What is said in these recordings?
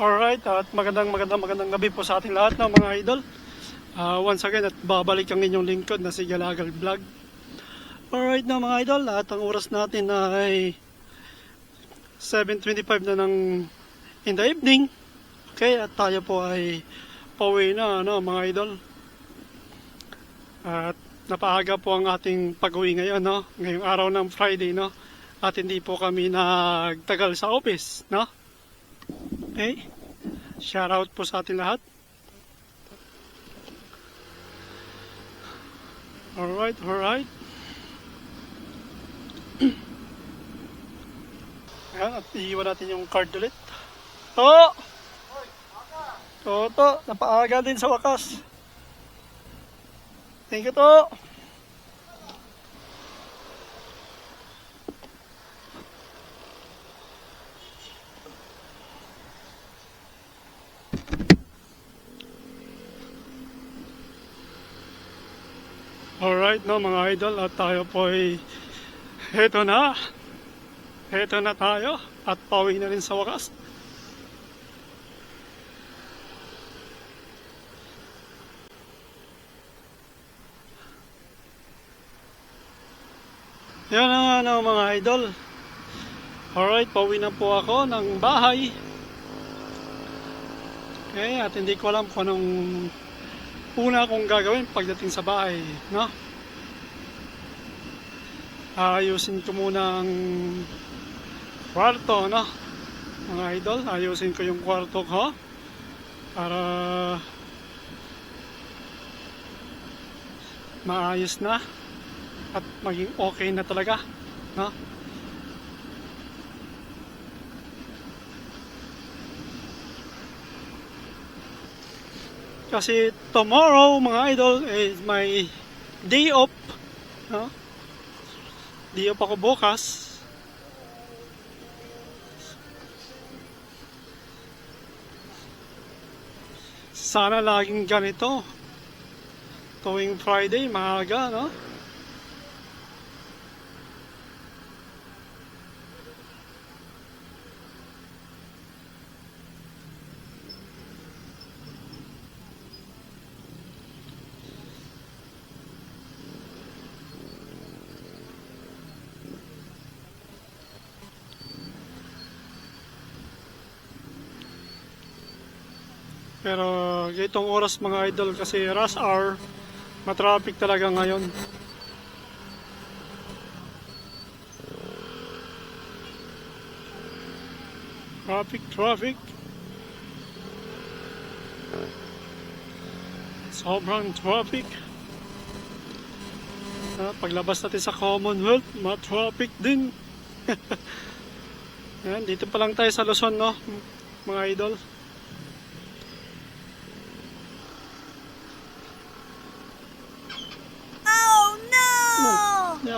Alright, at magandang gabi po sa ating lahat ng mga idol. Once again, at babalik ang inyong lingkod na si Galagal Vlog. Alright na mga idol, at ang oras natin ay 7:25 na ng in the evening. Okay, at tayo po ay pauwi na mga idol. At napaaga po ang ating pag-uwi ngayon, ngayong araw ng Friday, at hindi po kami nagtagal sa office, Okay, shout out po sa atin lahat. Alright. Ayan, at iiwan natin yung card ulit. To, napaaga din sa wakas. Thank you, to. Alright, mga idol, at tayo po ay heto na tayo at pauwi na rin sa wakas. Yan na mga idol. Alright, pauwi na po ako ng bahay. Okay, at hindi ko alam kung anong una kong gagawin pagdating sa bahay, Ayusin ko muna ang kwarto, mga idol. Ayusin ko yung kwarto ko para maayos na at maging okay na talaga, Kasi tomorrow, mga idol, is my day off, Day off ako bukas. Sana laging ganito. Tuwing Friday, maaga, Pero itong oras mga idol, kasi rush hour, matraffic talaga ngayon. Traffic. Sobrang traffic. Paglabas natin sa Commonwealth, matraffic din. Yan, dito pa lang tayo sa Luzon, mga idol.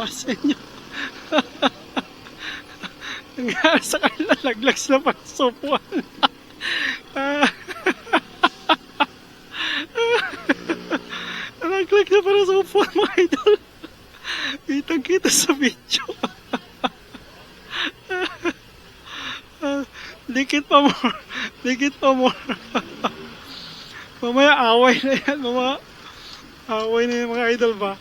Sa inyo. Nangyari sa kanila, laglag sila pa sa upuan. Laglag na para sa upuan, mga idol. Kitang-kita sa video. Dikit pa more. Mamaya away na yan, away na yan, mga idol ba?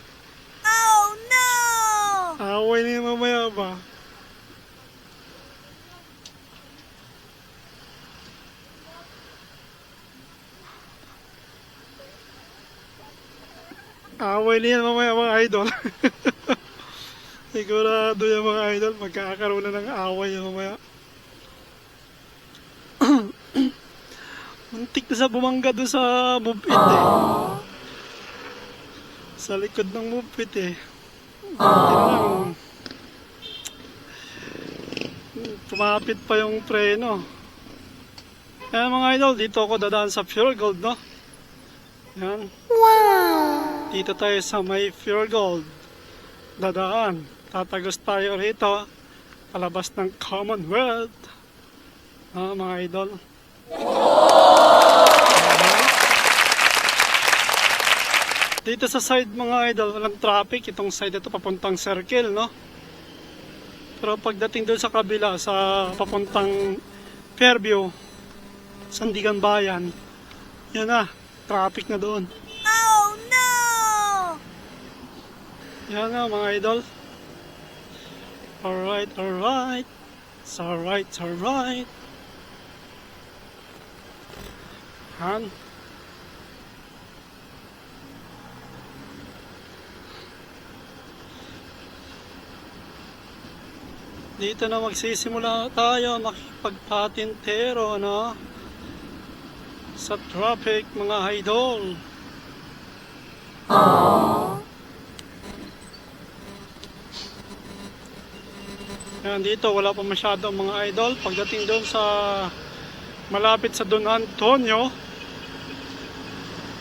Away na yung mamaya ba? Away na yan mamaya, mga idol. Sigurado yung mga idol, magkakaroon na ng away yung mamaya. Muntik na sa bumangga doon sa move it Sa likod ng move it Tumapit pa yung preno. Ayan mga idol, dito ako dadaan sa Pure Gold, Yan. Wow! Dito tayo sa may Pure Gold. Dadaan. Tatagos tayo rito. Palabas ng Commonwealth. Mga idol. Dito sa side mga idol, walang traffic. Itong side ito papuntang circle, Pero pagdating doon sa kabila, sa papuntang Fairview, Sandigan Bayan. Yan na, traffic na doon. Oh no! Yan na mga idol. Alright, alright. It's alright, it's alright. Han. Dito na magsisimula tayo makipagpatintero, no? Sa traffic, mga idol. Yan, dito wala pa masyadong mga idol. Pagdating doon sa malapit sa Don Antonio,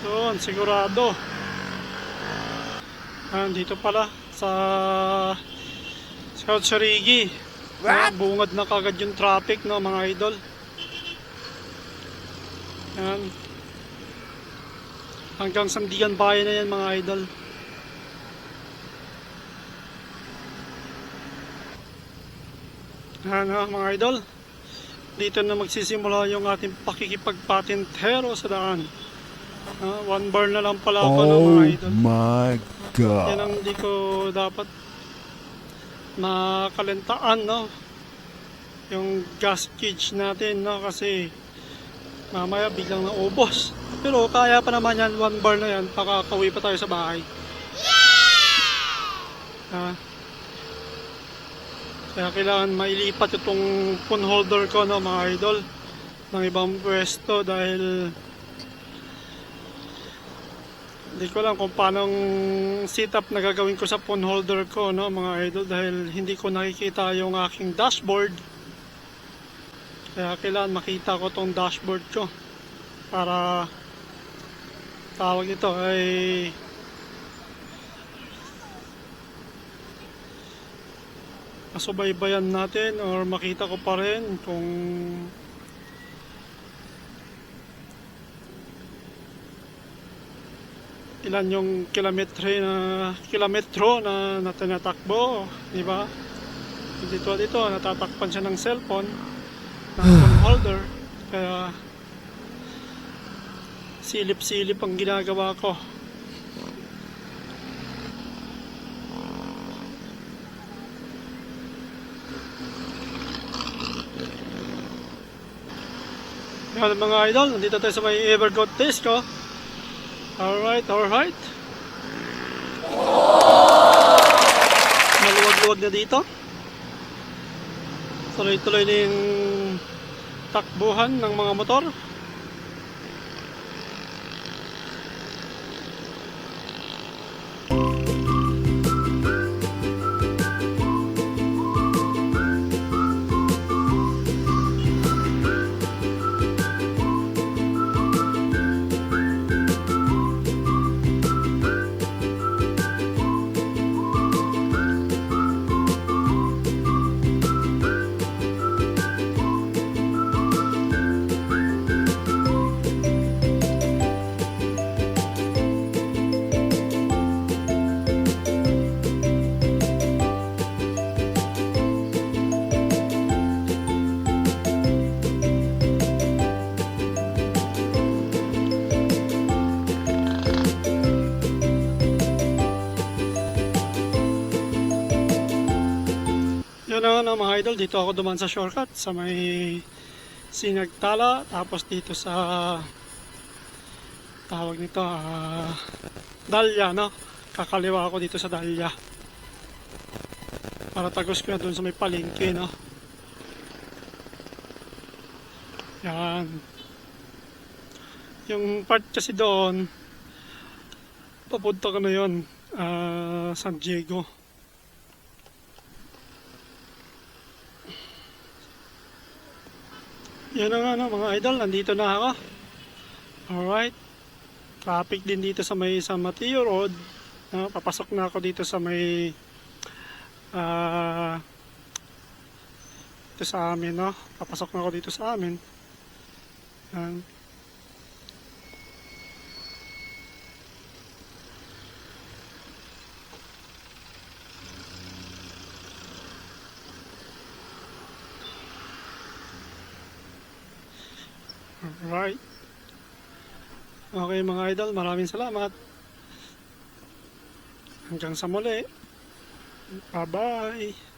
doon sigurado. Yan, dito pala sa South Sarigi. Bungad na kagad yung traffic, no, mga idol. Yan. Hanggang Sandigan Bayan na yan, mga idol. Yan, mga idol. Dito na magsisimula yung ating pakikipagpatintero sa daan. 1 bar na lang pala ako, no, mga idol. Oh my God. Yan ang hindi ko dapat makalentaan, no, yung gas gauge natin, no, kasi mamaya biglang naubos. Pero kaya pa naman yan, 1 bar na yan, pakakauwi pa tayo sa bahay. Kaya kailangan mailipat itong phone holder ko, no, mga idol, ng ibang pwesto dahil hindi ko alam kung paano setup na gagawin ko sa phone holder ko, no, mga idol, dahil hindi ko nakikita yung aking dashboard. Kaya kailangan makita ko tong dashboard ko para tawag ito ay masubaybayan natin or makita ko pa rin kung ilan yung kilometro na tinatakbo, di ba? Dito natatakpan siya ng cellphone, ng phone holder, kaya silip-silip ang ginagawa ko. Yan mga idol, nandito tayo sa may Evergoat Disco. Alright, alright. Maluwag-luwag na dito. Tuloy-tuloy na yung takbuhan ng mga motor. Yun na mga idol, dito ako duman sa shortcut sa may Sinagtala, tapos dito sa tawag nito Dahlia, no? Kakaliwa ako dito sa Dahlia para tagos ko na dun sa may palengke, no? Yan yung part kasi doon papunta ko na yun, San Diego. Yan na nga, mga idol, nandito na ako. Alright. Traffic din dito sa may San Mateo Road. Papasok na ako dito sa may dito sa amin, no? Papasok na ako dito sa amin. Yan. Alright. Okay mga idol, maraming salamat. Hanggang sa muli. Bye-bye.